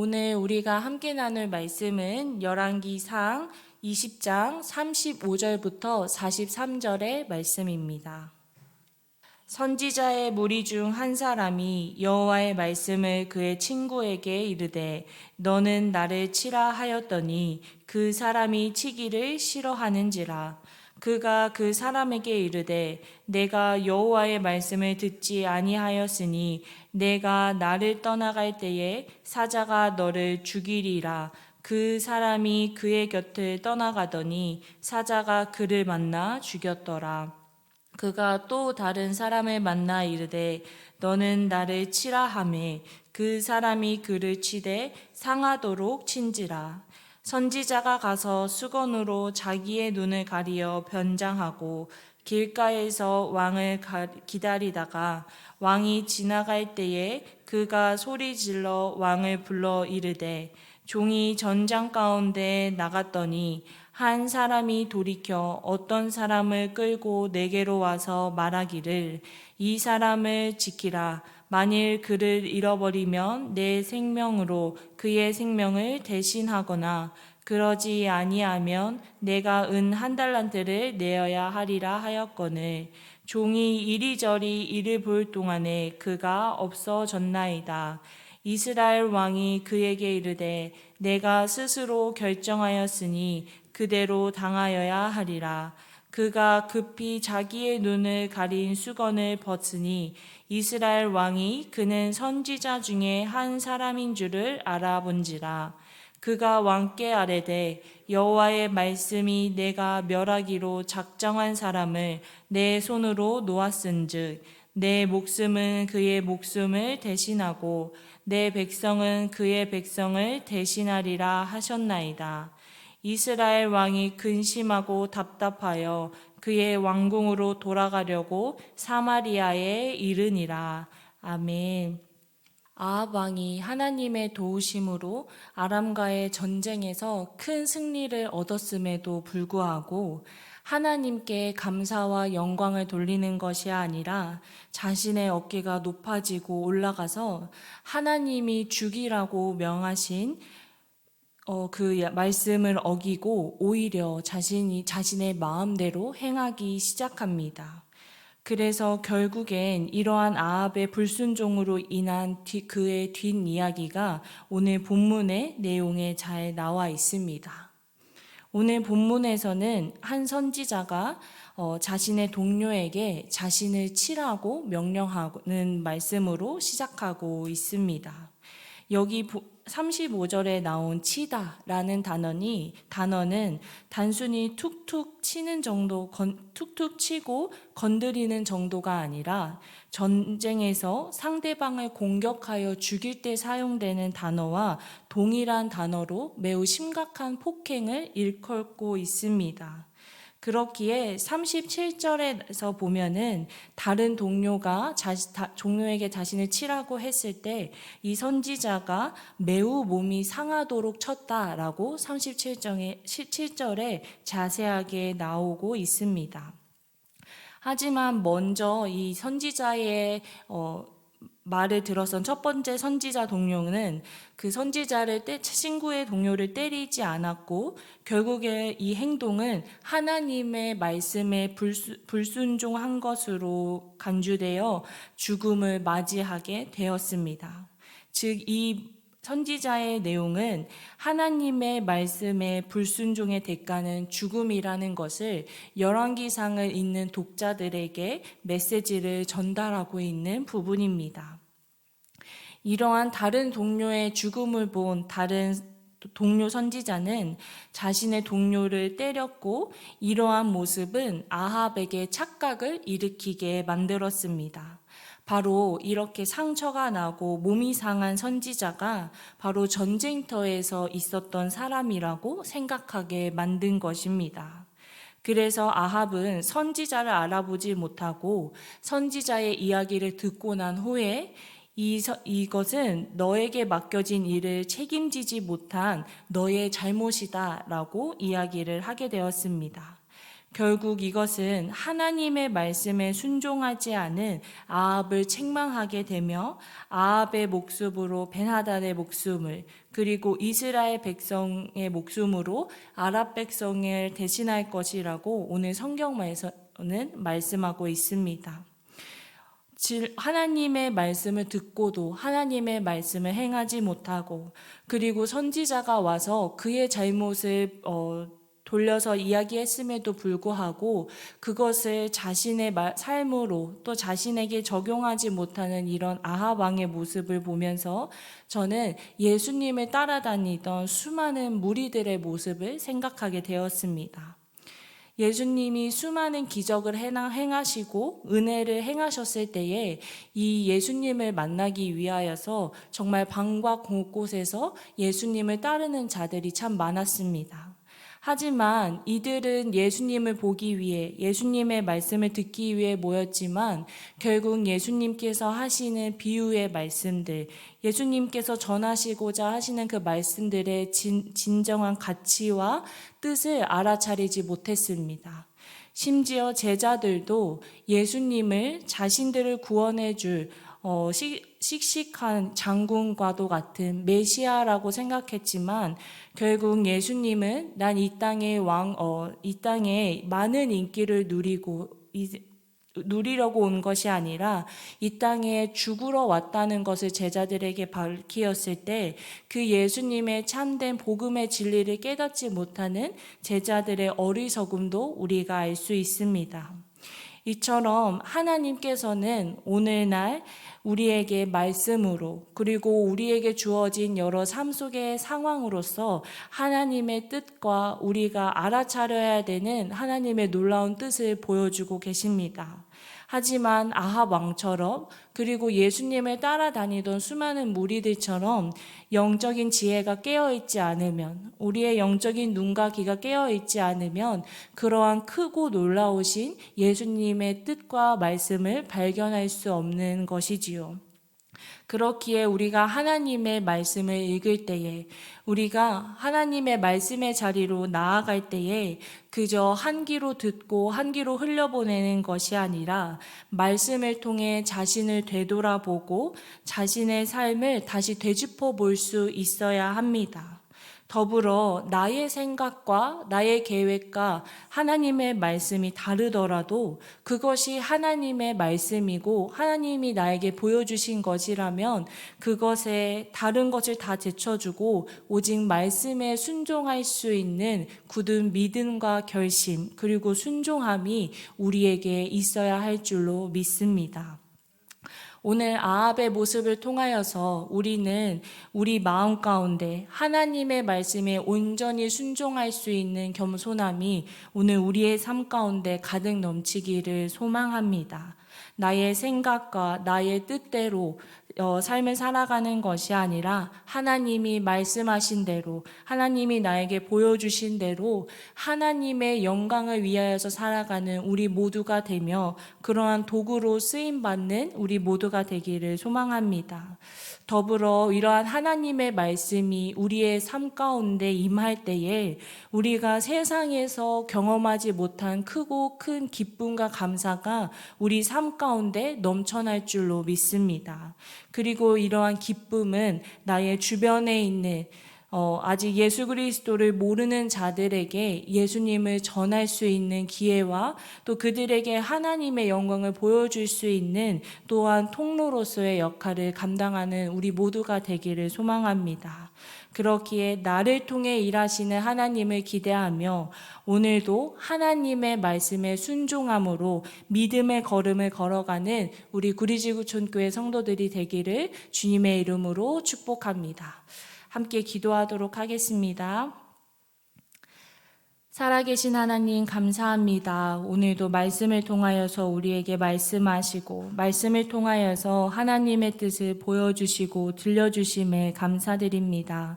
오늘 우리가 함께 나눌 말씀은 열왕기상 20장 35절부터 43절의 말씀입니다. 선지자의 무리 중 한 사람이 여호와의 말씀을 그의 친구에게 이르되 너는 나를 치라 하였더니 그 사람이 치기를 싫어하는지라. 그가 그 사람에게 이르되 내가 여호와의 말씀을 듣지 아니하였으니 내가 나를 떠나갈 때에 사자가 너를 죽이리라. 그 사람이 그의 곁을 떠나가더니 사자가 그를 만나 죽였더라. 그가 또 다른 사람을 만나 이르되 너는 나를 치라 하매 그 사람이 그를 치되 상하도록 친지라. 선지자가 가서 수건으로 자기의 눈을 가리어 변장하고 길가에서 왕을 기다리다가 왕이 지나갈 때에 그가 소리질러 왕을 불러 이르되 종이 전장 가운데 나갔더니 한 사람이 돌이켜 어떤 사람을 끌고 내게로 와서 말하기를 이 사람을 지키라. 만일 그를 잃어버리면 내 생명으로 그의 생명을 대신하거나 그러지 아니하면 내가 은 1달란트를 내어야 하리라 하였거늘 종이 이리저리 이를 볼 동안에 그가 없어졌나이다. 이스라엘 왕이 그에게 이르되 내가 스스로 결정하였으니 그대로 당하여야 하리라. 그가 급히 자기의 눈을 가린 수건을 벗으니 이스라엘 왕이 그는 선지자 중에 한 사람인 줄을 알아본지라. 그가 왕께 아뢰되 여호와의 말씀이 내가 멸하기로 작정한 사람을 내 손으로 놓았은즉 내 목숨은 그의 목숨을 대신하고 내 백성은 그의 백성을 대신하리라 하셨나이다. 이스라엘 왕이 근심하고 답답하여 그의 왕궁으로 돌아가려고 사마리아에 이르니라. 아멘. 아합 왕이 하나님의 도우심으로 아람과의 전쟁에서 큰 승리를 얻었음에도 불구하고 하나님께 감사와 영광을 돌리는 것이 아니라 자신의 어깨가 높아지고 올라가서 하나님이 죽이라고 명하신 그 말씀을 어기고 오히려 자신의 마음대로 행하기 시작합니다. 그래서 결국엔 이러한 아합의 불순종으로 인한 그의 뒷이야기가 오늘 본문의 내용에 잘 나와 있습니다. 오늘 본문에서는 한 선지자가 자신의 동료에게 자신을 치라고 명령하는 말씀으로 시작하고 있습니다. 여기 35절에 나온 치다라는 단어는 단순히 툭툭 치는 정도, 툭툭 치고 건드리는 정도가 아니라 전쟁에서 상대방을 공격하여 죽일 때 사용되는 단어와 동일한 단어로 매우 심각한 폭행을 일컫고 있습니다. 그렇기에 37절에서 보면은 다른 동료가 종료에게 자신을 치라고 했을 때 이 선지자가 매우 몸이 상하도록 쳤다라고 37절에 자세하게 나오고 있습니다. 하지만 먼저 이 선지자의 말을 들어선 첫 번째 선지자 동료는 그 친구의 동료를 때리지 않았고 결국에 이 행동은 하나님의 말씀에 불순종한 것으로 간주되어 죽음을 맞이하게 되었습니다. 즉, 이 선지자의 내용은 하나님의 말씀에 불순종의 대가는 죽음이라는 것을 열왕기상을 읽는 독자들에게 메시지를 전달하고 있는 부분입니다. 이러한 다른 동료의 죽음을 본 다른 동료 선지자는 자신의 동료를 때렸고 이러한 모습은 아합에게 착각을 일으키게 만들었습니다. 바로 이렇게 상처가 나고 몸이 상한 선지자가 바로 전쟁터에서 있었던 사람이라고 생각하게 만든 것입니다. 그래서 아합은 선지자를 알아보지 못하고 선지자의 이야기를 듣고 난 후에 이것은 너에게 맡겨진 일을 책임지지 못한 너의 잘못이다 라고 이야기를 하게 되었습니다. 결국 이것은 하나님의 말씀에 순종하지 않은 아합을 책망하게 되며 아합의 목숨으로 벤하단의 목숨을 그리고 이스라엘 백성의 목숨으로 아랍 백성을 대신할 것이라고 오늘 성경에서는 말씀하고 있습니다. 하나님의 말씀을 듣고도 하나님의 말씀을 행하지 못하고 그리고 선지자가 와서 그의 잘못을 돌려서 이야기했음에도 불구하고 그것을 자신의 삶으로 또 자신에게 적용하지 못하는 이런 아합 왕의 모습을 보면서 저는 예수님을 따라다니던 수많은 무리들의 모습을 생각하게 되었습니다. 예수님이 수많은 기적을 행하시고 은혜를 행하셨을 때에 이 예수님을 만나기 위하여서 정말 방과 곳곳에서 예수님을 따르는 자들이 참 많았습니다. 하지만 이들은 예수님을 보기 위해 예수님의 말씀을 듣기 위해 모였지만 결국 예수님께서 하시는 비유의 말씀들, 예수님께서 전하시고자 하시는 그 말씀들의 진정한 가치와 뜻을 알아차리지 못했습니다. 심지어 제자들도 예수님을 자신들을 구원해 줄 씩씩한 장군과도 같은 메시아라고 생각했지만 결국 예수님은 난 이 땅에 이 땅에 많은 인기를 누리려고 온 것이 아니라 이 땅에 죽으러 왔다는 것을 제자들에게 밝히었을 때 그 예수님의 참된 복음의 진리를 깨닫지 못하는 제자들의 어리석음도 우리가 알 수 있습니다. 이처럼 하나님께서는 오늘날 우리에게 말씀으로 그리고 우리에게 주어진 여러 삶 속의 상황으로서 하나님의 뜻과 우리가 알아차려야 되는 하나님의 놀라운 뜻을 보여주고 계십니다. 하지만 아합 왕처럼 그리고 예수님을 따라다니던 수많은 무리들처럼 영적인 지혜가 깨어있지 않으면 우리의 영적인 눈과 귀가 깨어있지 않으면 그러한 크고 놀라우신 예수님의 뜻과 말씀을 발견할 수 없는 것이지요. 그렇기에 우리가 하나님의 말씀을 읽을 때에 우리가 하나님의 말씀의 자리로 나아갈 때에 그저 한 귀로 듣고 한 귀로 흘려보내는 것이 아니라 말씀을 통해 자신을 되돌아보고 자신의 삶을 다시 되짚어 볼 수 있어야 합니다. 더불어 나의 생각과 나의 계획과 하나님의 말씀이 다르더라도 그것이 하나님의 말씀이고 하나님이 나에게 보여주신 것이라면 그것에 다른 것을 다 제쳐주고 오직 말씀에 순종할 수 있는 굳은 믿음과 결심 그리고 순종함이 우리에게 있어야 할 줄로 믿습니다. 오늘 아합의 모습을 통하여서 우리는 우리 마음 가운데 하나님의 말씀에 온전히 순종할 수 있는 겸손함이 오늘 우리의 삶 가운데 가득 넘치기를 소망합니다. 나의 생각과 나의 뜻대로 삶을 살아가는 것이 아니라 하나님이 말씀하신 대로 하나님이 나에게 보여주신 대로 하나님의 영광을 위하여서 살아가는 우리 모두가 되며 그러한 도구로 쓰임받는 우리 모두가 되기를 소망합니다. 더불어 이러한 하나님의 말씀이 우리의 삶 가운데 임할 때에 우리가 세상에서 경험하지 못한 크고 큰 기쁨과 감사가 우리 삶 가운데 넘쳐날 줄로 믿습니다. 그리고 이러한 기쁨은 나의 주변에 있는 아직 예수 그리스도를 모르는 자들에게 예수님을 전할 수 있는 기회와 또 그들에게 하나님의 영광을 보여줄 수 있는 또한 통로로서의 역할을 감당하는 우리 모두가 되기를 소망합니다. 그렇기에 나를 통해 일하시는 하나님을 기대하며 오늘도 하나님의 말씀에 순종함으로 믿음의 걸음을 걸어가는 우리 구리지구촌교회 성도들이 되기를 주님의 이름으로 축복합니다. 함께 기도하도록 하겠습니다. 살아계신 하나님 감사합니다. 오늘도 말씀을 통하여서 우리에게 말씀하시고 말씀을 통하여서 하나님의 뜻을 보여주시고 들려주심에 감사드립니다.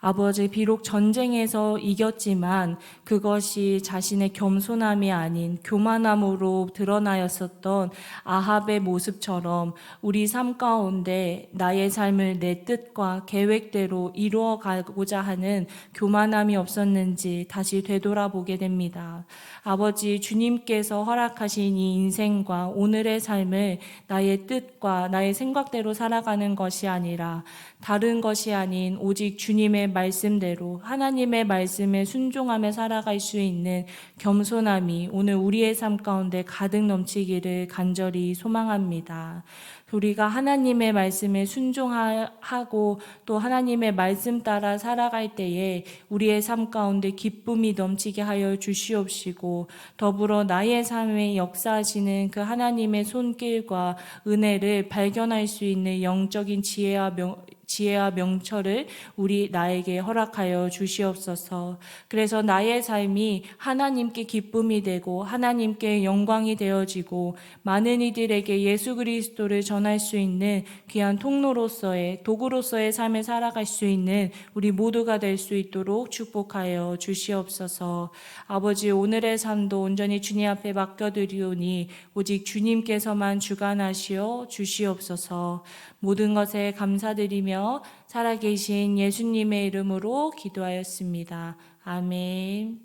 아버지, 비록 전쟁에서 이겼지만 그것이 자신의 겸손함이 아닌 교만함으로 드러나였었던 아합의 모습처럼 우리 삶 가운데 나의 삶을 내 뜻과 계획대로 이루어 가고자 하는 교만함이 없었는지 다시 되돌아보게 됩니다. 아버지, 주님께서 허락하신 이 인생과 오늘의 삶을 나의 뜻과 나의 생각대로 살아가는 것이 아니라 다른 것이 아닌 오직 주님의 말씀대로 하나님의 말씀에 순종하며 살아갈 수 있는 겸손함이 오늘 우리의 삶 가운데 가득 넘치기를 간절히 소망합니다. 우리가 하나님의 말씀에 순종하고 또 하나님의 말씀 따라 살아갈 때에 우리의 삶 가운데 기쁨이 넘치게 하여 주시옵시고, 더불어 나의 삶에 역사하시는 그 하나님의 손길과 은혜를 발견할 수 있는 영적인 지혜와 명철을 나에게 허락하여 주시옵소서. 그래서 나의 삶이 하나님께 기쁨이 되고 하나님께 영광이 되어지고 많은 이들에게 예수 그리스도를 전할 수 있는 귀한 통로로서의 도구로서의 삶을 살아갈 수 있는 우리 모두가 될 수 있도록 축복하여 주시옵소서. 아버지, 오늘의 삶도 온전히 주님 앞에 맡겨드리오니 오직 주님께서만 주관하시어 주시옵소서. 모든 것에 감사드리며 살아계신 예수님의 이름으로 기도하였습니다. 아멘.